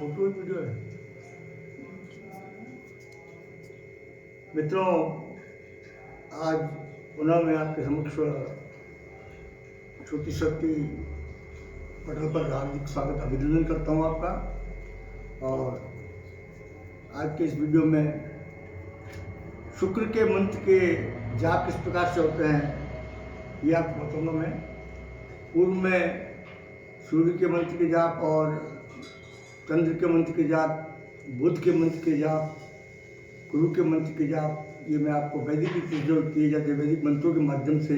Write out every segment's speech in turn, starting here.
Photo video है। मित्रों, आज पुनः मैं आपके समक्ष छोटी शक्ति पटल पर हार्दिक स्वागत अभिनंदन करता हूँ आपका। और आज के इस वीडियो में शुक्र के मंत्र के जाप किस प्रकार से होते हैं ये आपको बताऊंगा मैं। पूर्व में सूर्य के मंत्र के जाप और चंद्र के मंत्र के जाप, बुध के मंत्र के जाप, गुरु के मंत्र के जाप, ये मैं आपको वैदिक रीति जो किए जाते वैदिक मंत्रों के माध्यम से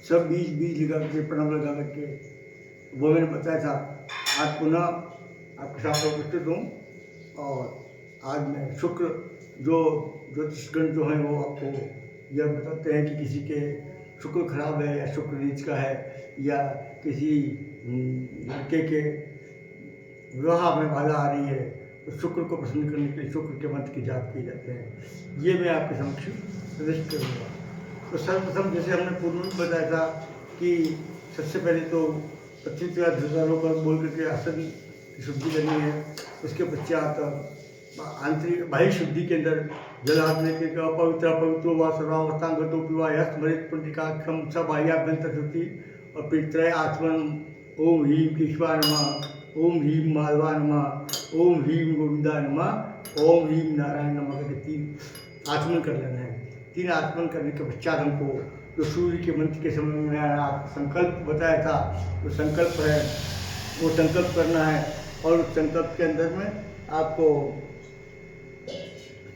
सब बीज लगा करके प्रणव लगा करके वो मैंने बताया था। आज पुनः आपके साथ उपस्थित हूँ और आज मैं शुक्र जो ज्योतिषगण जो हैं वो आपको यह बताते हैं कि किसी के शुक्र खराब है या शुक्र नीच का है या किसी लड़के के विवाह में बाधा आ रही है तो शुक्र को प्रसन्न करने के लिए शुक्र के मंत्र की जाप किए जाते हैं। ये मैं आपके समक्ष प्रदर्शित करूँगा। तो सर्वप्रथम जैसे हमने पूर्व में बताया था कि सबसे पहले तो 25 या 10 पर बोल करके आसन की शुद्धि करनी है। उसके पश्चात आंतरिक बाह्य शुद्धि के अंदर जल हाथ लेके पवित्र व सर्वावस्थांगतो पिवा यस्मृत पुंडिकाक्षम सब बाह्याभ्यंतर शुद्धि और फिर त्रय आचमन ओम ह्रीं केशवा नमः, ओम ह्रीं माधवा नमः, ओम ह्रीं गोविंदा नमः, ओम ह्रीं नारायण नमः करके 3 आचमन कर लेना है। 3 आचमन करने के पश्चात हमको जो सूर्य के मंत्र के समय में आप संकल्प बताया था जो संकल्प है वो संकल्प करना है। और उस संकल्प के अंदर में आपको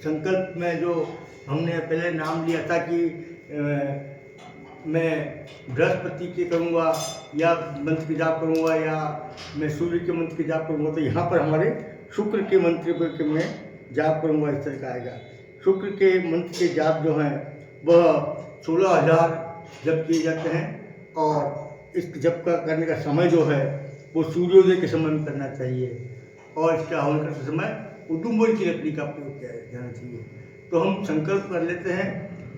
संकल्प में जो हमने पहले नाम लिया था कि मैं बृहस्पति के करूँगा या मंत्र की जाप करूँगा या मैं सूर्य के मंत्र की जाप करूँगा, तो यहाँ पर हमारे शुक्र के मंत्र के मैं जाप करूँगा इस तरह का आएगा। शुक्र के मंत्र के जाप जो हैं वह 16,000 जप किए जाते हैं और इस जप का करने का समय जो है वो सूर्योदय के समय में करना चाहिए और इसका हवन करते समय उदुम्बर की लकड़ी का प्रयोग किया जाना चाहिए। तो हम संकल्प कर लेते हैं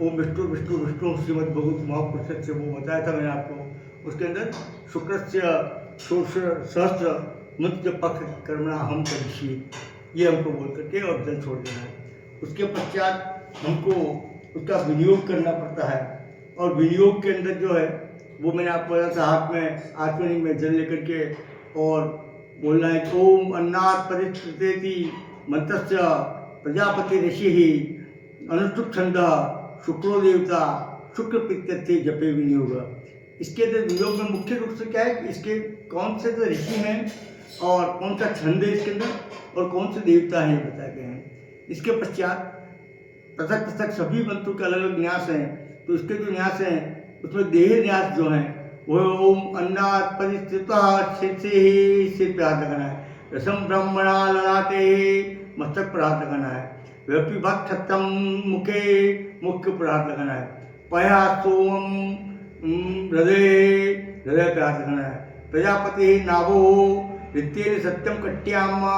ओम विष्णु विष्णु विष्णु श्रीमद् भगवत महापुरुष से वो बताया था मैंने आपको। उसके अंदर शुक्र से सहस्त्र मंत्र पक्ष कर्मणा हम करिष्ये ये हमको बोल करके और जल छोड़ देना है। उसके पश्चात हमको उसका विनियोग करना पड़ता है और विनियोग के अंदर जो है वो मैंने आपको बताया था हाथ में आचमनी में जल लेकर के और बोलना है कि ओम अन्नात् परिस्थिति मंत्रस्य प्रजापति ऋषि ही अनुष्ठुप छंद शुक्रो देवता शुक्र प्रत्यर्थे जपे विनियोग। इसके अंदर विनियोग में मुख्य रूप से क्या है कि इसके कौन से तो ऋषि हैं और कौन सा छंद है इसके अंदर और कौन से देवता हैं बताए गए हैं। इसके पश्चात पृथक पृथक सभी मंत्रों के अलग अलग न्यास हैं। तो इसके जो न्यास हैं उसमें देह न्यास जो हैं वो ओम अन्नात् परिस्थितः सिर पे हाथ लगाना है, रसम ब्रह्मणा ललाटे मस्तक पर हाथ लगाना है, व्यपिभक्त छत्रम मुख्य पर हाथ लगाना है, पया सोमम हृदय पे हाथ लगाना है, प्रजापति नाभो नित्येन सत्यम कट्यामा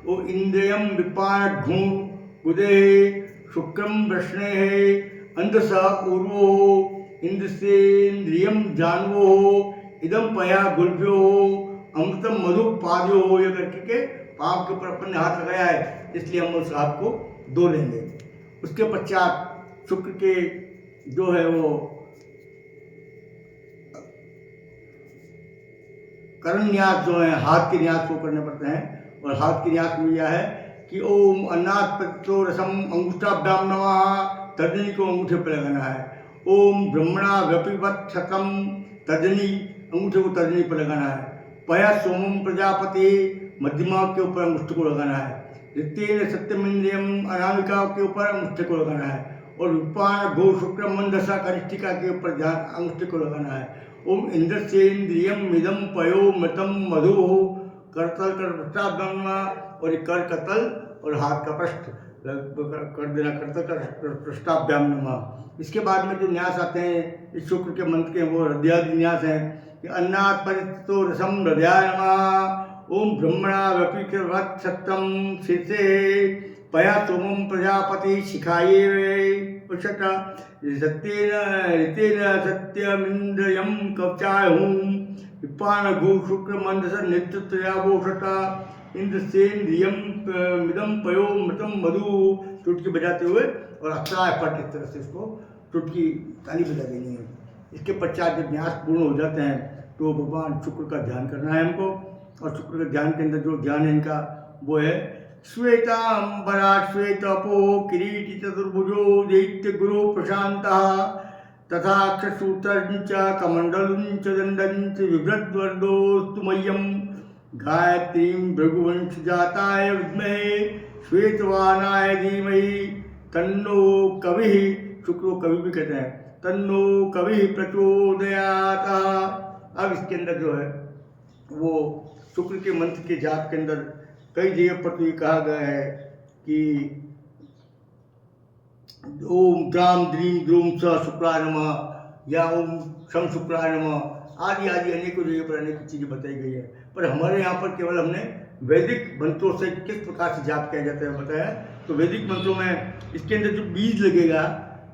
ओ इंद्रियम विपान घूम उदे शुक्रम वृष्णे अंधस उर्वो इंद्रसेन्द्रियम जानवो इदम पया गुलभ्यो अमृतम मधु पाद्यो हो ये करके पाप के ऊपर अपन ने हाथ लगाया है, इसलिए हम उस हाथ को धो लेंगे। उसके पश्चात शुक्र के जो है वो कर्ण न्यास जो है हाथ के न्यास को करने पड़ते हैं और हाथ के न्यास में यह है कि ओम अन्नात् पवित्रो रसम अंगूठाभ्याम नमः, तर्जनी को अंगूठे पर लगाना है। ओम ब्रह्मणा व्यपिवत छकम, तर्जनी अंगूठे को तर्जनी पर लगाना है। पया सोमम प्रजापति, मध्यमा के ऊपर अंगूठे को लगाना है। द्वितीय सत्यम इंद्रियम, अनामिका के ऊपर अंगूठे को लगाना है और विपान घो शुक्र मंदसा कनिष्ठिका के ऊपर ध्यान अंगूठे को लगाना है। ओम इंद्रसेन्द्रियम मिदम पयो मृतम मधु करतल कर पृष्ठाभ्याम और कर कतल और हाथ का पृष्ठ कर देना, करतल कर पृष्ठाभ्याम नमः। इसके बाद में जो न्यास आते हैं इस शुक्र के मंत्र के वो हृदयादि न्यास हैं कि अन्नात् परिस्थितो रसम हृदयाय नमः, ओम ब्रह्मणा व्यपिवत सत्यम शीर्षे पया सोमम प्रजापति शिखाये उषट सत्येन ऋतेन सत्यमिन्द्रियं कवचाय हूँ विप्पान घु शुक्र मंदस नित्य त्रयावोषता इंद्रसेन्द्रियम मिदम पयो मृतम मधु, चुटकी बजाते हुए और अक्षराय पट इस तरह से इसको चुटकी ताली बजा देनी है। इसके पश्चात जब न्यास पूर्ण हो जाते हैं तो भगवान शुक्र का ध्यान करना है हमको। और शुक्र के ध्यान के अंदर जो ध्यान है इनका वो है श्वेतांबरा श्वेतपो किरीटी चतुर्भुजो दैत्य गुरु प्रशांतः तथा अक्षसूत्रञ्च कमण्डलञ्च दण्डञ्च बिभ्रद्वर्दोऽस्तु मह्यं गायत्रीं भृगुवंशजाताय विद्महे श्वेतवाहनाय धीमहि तन्नो कविः, शुक्र कवि भी कहते हैं, तन्नो कविः प्रचोदयात्। अब इसके अंदर जो है वो शुक्र के मंत्र के जाप के अंदर कई जगह पर तो ये कहा गया है कि ओम द्राम द्रीम द्रूम स शुक्राय नमः या ओम शम शुक्राय नमः आदि आदि अनेकों जगह पर अनेक चीज़ें बताई गई है। पर हमारे यहाँ पर केवल हमने वैदिक मंत्रों से किस प्रकार से जाप किया जाता है बताया। तो वैदिक मंत्रों में इसके अंदर जो बीज लगेगा,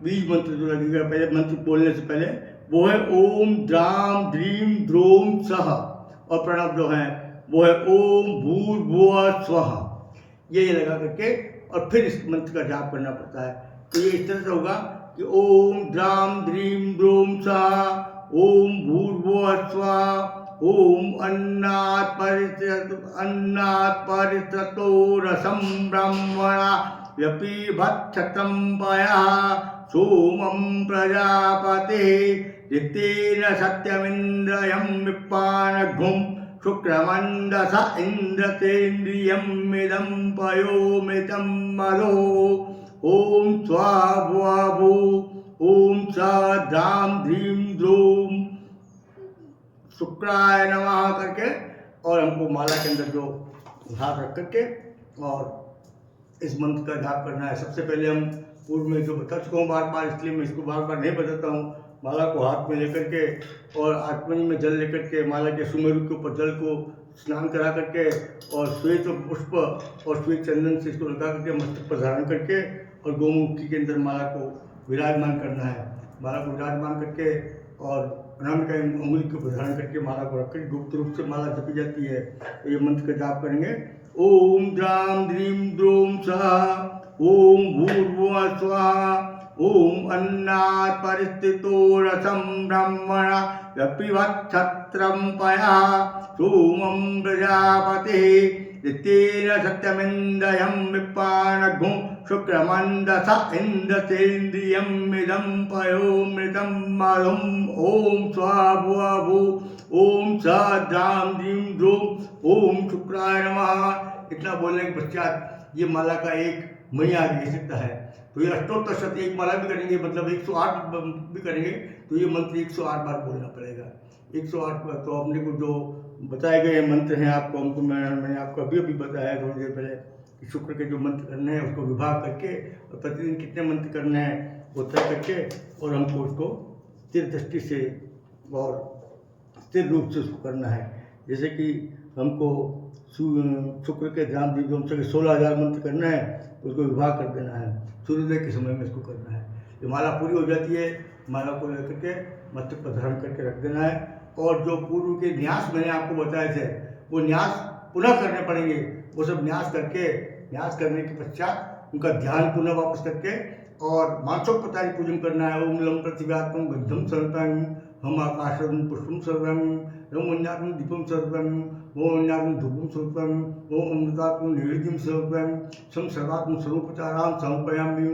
बीज मंत्र जो लगेगा पहले मंत्र बोलने से पहले वो है ओम द्राम द्रीम द्रोम सह, और प्रणव जो है वो है ओम भूर्भुवः स्वः, ये लगा करके और फिर इस मंत्र का जाप करना पड़ता है। तो ये इस तरह से होगा कि ओम द्राम द्रीम द्रोम सः ओम भूर्भुवः स्वः ओम अन्नात् परिततो रसं ब्रह्मणा व्यपिबत्क्षतं पयः सोमं प्रजापतिः ऋतेन सत्यमिन्द्रियं विप्पानघुं शुक्रमन्दस इन्द्रसेन्द्रियमिदं पयोमृतं मधो ओम स्वाभुवभु ओम स द्राम ध्रीम द्रोम शुक्राय नमः करके और हमको माला के अंदर जो हाथ रख करके और इस मंत्र का जाप करना है। सबसे पहले हम पूर्व में जो बता चुका हूँ बार बार, इसलिए मैं इसको बार बार नहीं बताता हूँ। माला को हाथ में लेकर के और आत्मनी में जल लेकर के माला के सुमेरु के ऊपर जल को स्नान करा करके और श्वेत पुष्प और श्वेत चंदन से इसको लगा करके मस्तक पर धारण करके और गोमुखी के अंदर माला को विराजमान करना है। माला को विराजमान करके और अनामिका अंगुली के ऊपर धारण करके माला को रख कर गुप्त रूप से माला जपी जाती है। तो ये मंत्र का जाप करेंगे ओम द्राम द्रीम द्रोम सः ओम भूर्भुवः स्वः ओम अन्नात् परिस्थितो रसं ब्रह्मणा व्यपिबत्क्षत्रं पयः सोमं प्रजापतिः ऋतेन सत्यमिन्द्रियं विप्पानघुं शुक्रमन्दस इन्द्रसेन्द्रियमिदं पयोमृतं मधुम् ओम स्वाभुवभु ओम स द्राम द्रीं द्रोम ओम शुक्राय नमः। इतना बोलने के पश्चात ये माला का एक मणि आगे सकता है। तो ये अष्टोत्तर शत एक माला भी करेंगे, मतलब 108 भी करेंगे, तो ये मंत्र 108 बार बोलना पड़ेगा। 108 बार तो अपने को जो बताए गए मंत्र हैं आपको, हमको मैंने आपको अभी बताया थोड़ी देर पहले कि शुक्र के जो मंत्र करने हैं उसको विभाग करके और प्रतिदिन कितने मंत्र करने हैं वो तय करके और हमको उसको स्थिर दृष्टि से और स्थिर रूप से उसको करना है। जैसे कि हमको शुक्र के ध्यान दीपम से 16,000 मंत्र करना है तो उसको विभाग कर देना है, सूर्योदय के समय में इसको करना है। जब माला पूरी हो जाती है माला को लेकर के मस्तक पर धारण करके रख देना है। और जो पूर्व के न्यास मैंने आपको बताए थे वो न्यास पुनः करने पड़ेंगे। वो सब न्यास करने के पश्चात उनका ध्यान पुनः वापस करके और मांसोपचारी पूजन करना है। ओम लम पृथिव्यात्मं गंधम सर्वं हम आकाशं पुष्पं सर्वं ओम अन्यात्मं दीपं सर्वं ओम अन्यात्मं धूपं सर्वं ओम अमृतात्मं नैवेद्यं सर्वं सं सर्वात्मं सर्वोपचारां समर्पयामि।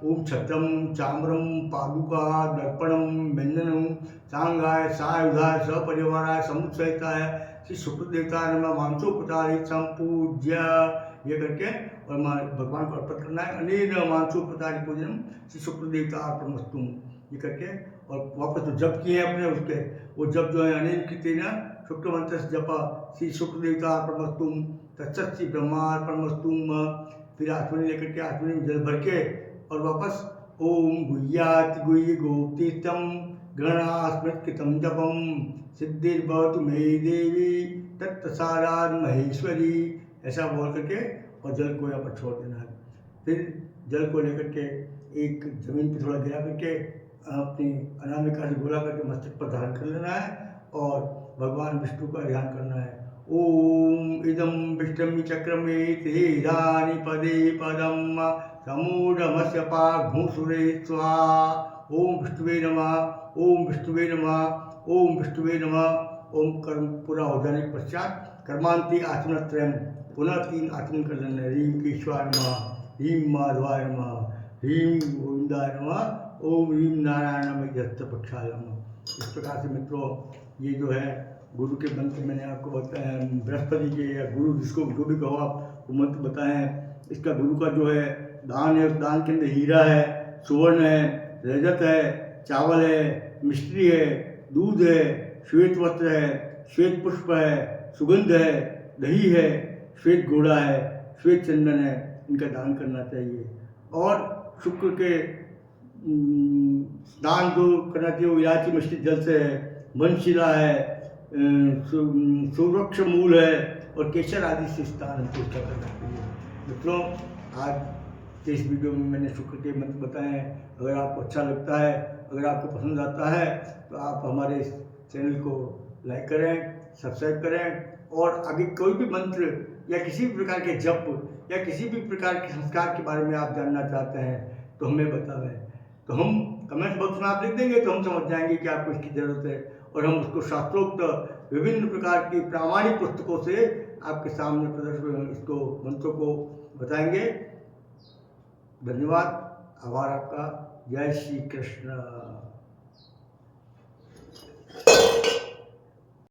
ओम छत्रं चाम्रं पादुका दर्पणं व्यंजनं सांगाय सायुधाय सपरिवाराय समुत्सहिताय श्री शुक्र देवता नमः मांसोपचारी संपूज्य ये करके और भगवान को अर्पित करना है। अनेन मांसोपचारी पूजन श्री शुक्र देवता अर्पणमस्तु ये करके और वापस जो जप किए हैं अपने उसके वो जप जो है अनेन कृतेन शुक्र मंत्र से जप श्री शुक्र देवता अर्पणमस्तु तत्सत श्री ब्रह्मार्पणमस्तु। फिर आत्मनि लेकर के आत्मनि में जल भर के और वापस ओम गुह्याति गुह्य गोप्तीर्थम गणास्मृतकृतं जपम सिद्धिर्भवतु मे देवी तत्प्रसादात् महेश्वरी ऐसा बोल करके और जल को यहाँ पर छोड़ देना है। फिर जल को लेकर के एक जमीन पर थोड़ा गिरा करके अपनी अनामिका से गोला करके मस्तक पर धारण कर लेना है और भगवान विष्णु का ध्यान करना है। ओम इदम विष्णु चक्रमे तेदानि पदे पदम समूढ़मस्य पाघुसुरे स्वाहा। ओम विष्णुवे नमः, ओम विष्णुवे नमः, ओम विष्णुवे नमः। ओम कर्म पूरा हो जाने के पश्चात कर्मांति आत्मत्रयम पुनः 3 आत्मन कर लेना। ह्रीम केशवाय नमः, ह्रीम माधवाय नमः, ह्रीम गोविंदाय नमः, ओम ह्रीम नारायण पक्षाय नमः। इस प्रकार से मित्रों ये जो है गुरु के मंत्र मैंने आपको बताया, बृहस्पति के या गुरु जिसको जो भी कहो आप वो मंत्र बताएं। इसका गुरु का जो है दान है, उस दान के अंदर हीरा है, सुवर्ण है, रजत है, चावल है, मिश्री है, दूध है, श्वेत वस्त्र है, श्वेत पुष्प है, सुगंध है, दही है, श्वेत घोड़ा है, श्वेत चंदन है, इनका दान करना चाहिए। और शुक्र के स्नान जो करना चाहिए वो इलायची मिश्रित जल से है, वनशिला है, सुवृक्ष मूल है और केसर आदि से स्नान हमको उसका करना चाहिए। मित्रों आज के इस वीडियो में मैंने शुक्र के मंत्र बताए हैं। अगर आपको अच्छा लगता है, अगर आपको पसंद आता है तो आप हमारे इस चैनल को लाइक करें, सब्सक्राइब करें। और आगे कोई भी मंत्र या किसी भी प्रकार के जप या किसी भी प्रकार के संस्कार के बारे में आप जानना चाहते हैं तो हमें बतावें। तो हम कमेंट बॉक्स में आप लिख देंगे तो हम समझ जाएंगे कि आपको इसकी ज़रूरत है और हम उसको शास्त्रोक्त विभिन्न प्रकार की प्रामाणिक पुस्तकों से आपके सामने प्रदर्शन इसको मंत्रों को बताएंगे। धन्यवाद, आभार आपका। जय श्री कृष्ण।